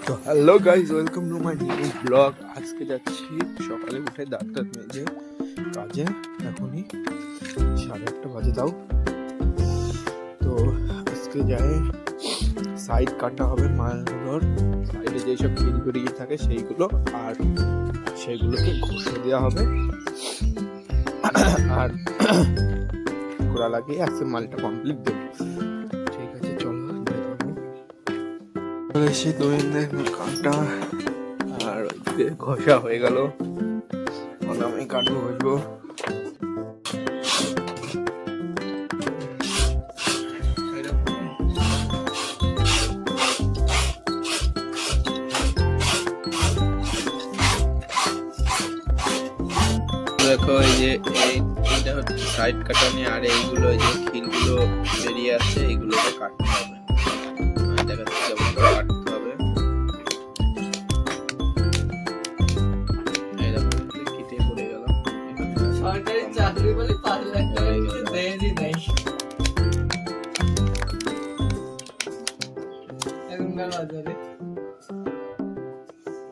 তো hello guys, welcome to my new blog. আজকে যাচ্ছি সকালে উঠে দাঁত মেজে কাজে। এখনই 8:30 বাজে তাও। তো আজকে যাই সাইড কাটা হবে মালগুলোর, সাইডে যেসব খিল বেরিয়ে থাকে সেইগুলো, আর সেগুলোকে ঘষে দেওয়া হবে আর গোড়া লাগিয়ে আজকে মালটা কমপ্লিট দেবো। ঠিক আছে, চলো এসে দৈনন্দিন কাটা আর ঘষা হয়ে গেল। আমি কাটবো ঘষবো। দেখো এই যে এইটা হচ্ছে সাইড কাটানি, আর এইগুলো যে খিলগুলো বেরিয়ে আসছে এইগুলোকে কাটতে হবে। দেখাচ্ছি কেমন করে কাটতে হবে। কেটে পড়ে গেল। সরকারি চাকরি বলে 5 লাখ টাকা কিছু দেয়ই নাই। এখনকার বাজারে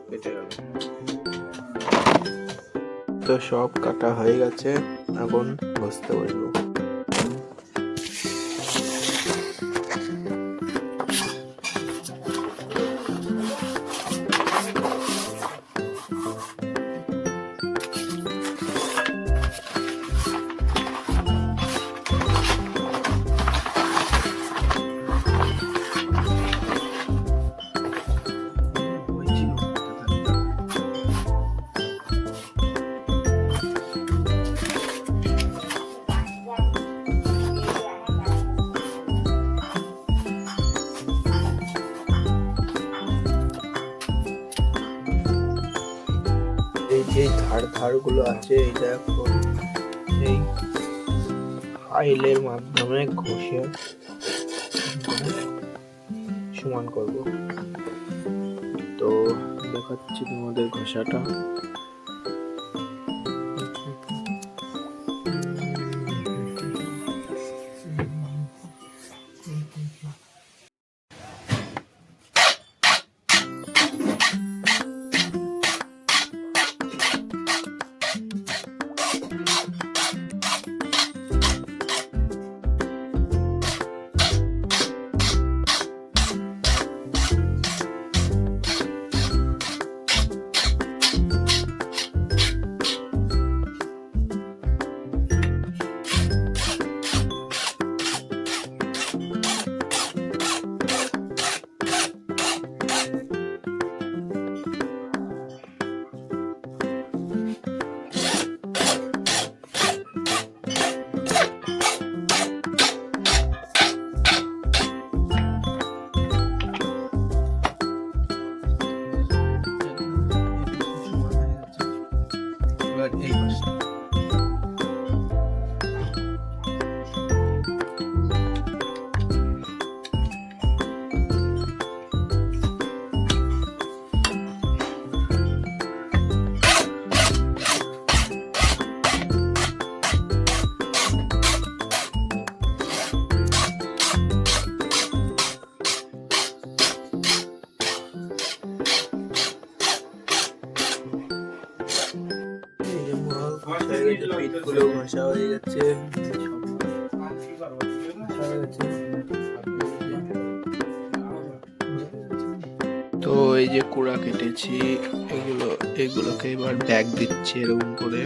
কেটে গেল। তো সব কাটা হয়ে গেছে, এখন বসতে বসবো। এই যে ধারগুলো আছে, এটা এখন এই ফাইলের মাধ্যমে ঘষে সমান করব। তো দেখাচ্ছি তোমাদের ঘষাটা। এই পাশে পিঠগুলো ঘষা হয়ে যাচ্ছে। তো এই যে কুড়া কেটেছি, এগুলোকে এবার ব্যাগ দিচ্ছি এরকম করে।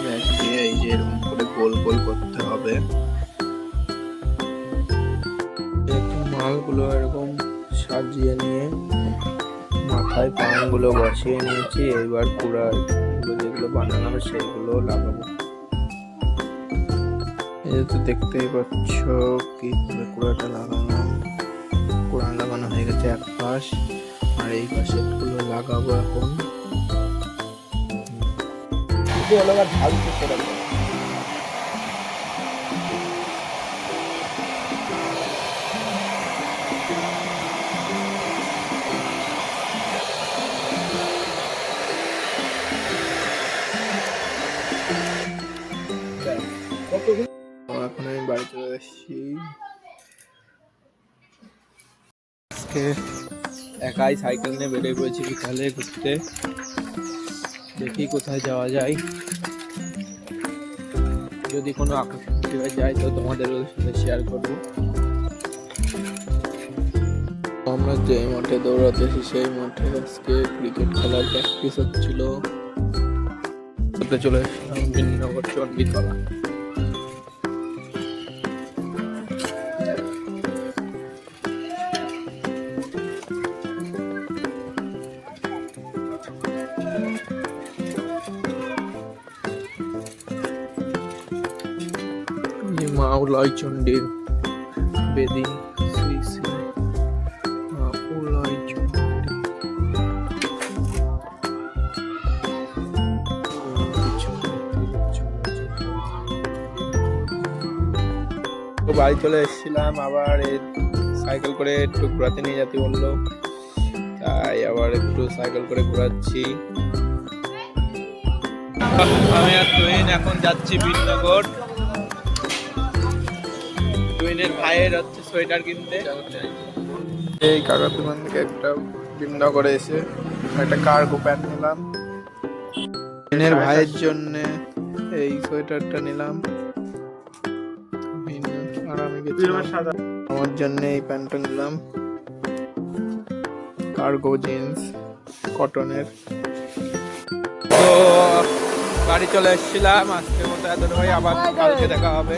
ব্যাগ দিয়ে এই যে এরকম করে গোল গোল করতে হবে। মালগুলো এরকম সাজিয়ে নিয়ে মাথায় পানগুলো বসিয়ে নিয়েছি। এবার কুড়া যেগুলো বানানো হবে সেইগুলো লাগাবো। এই তো দেখতেই পাচ্ছ কিভাবে কুড়াটা লাগালাম। কুড়া লাগানো হয়ে গেছে এক পাশ, আর এই পাশে গুলো লাগাবো এখন। ঢাল এখন আমি বাড়ি চলে এসেছি। আজকে একাই সাইকেল নিয়ে বেরিয়ে পড়েছি বিকালে ঘুরতে। দেখি কোথায় যাওয়া যায়, যদি কোনো আকর্ষণ জায়গায় যাই তো তোমাদের সাথে শেয়ার করবো। আমরা যে মাঠে দৌড়াতেছি সেই মাঠে আজকে ক্রিকেট খেলার প্র্যাকটিস হচ্ছিল। চলে এসেছিলাম বিনগর চণ্ডীতলা। মাউলাই চণ্ডীর বেদি, শ্রী শ্রী মাউলাই চণ্ডী। তো বাড়ি চলে এসেছিলাম, আবার সাইকেল করে একটু ঘোরাতে নিয়ে যেতে বললো, তাই আবার একটু সাইকেল করে ঘোরাচ্ছি। আমি আর তুহিন এখন যাচ্ছি বিনগর। তুহিনের ভাইয়ের হচ্ছে সোয়েটার কিনতে। এই কাকার দোকান থেকে একটা বিনগরে এসে একটা কার্গো প্যান্ট নিলাম। তুহিনের ভাইয়ের জন্য এই সোয়েটারটা নিলাম, আর আমি গেছিলাম আমার জন্য এই প্যান্টটা নিলাম, কার্গো জিন্স কটনের। তো বাড়ি চলে এসেছিলাম, আজকের মতো এত, আবার কালকে দেখা হবে।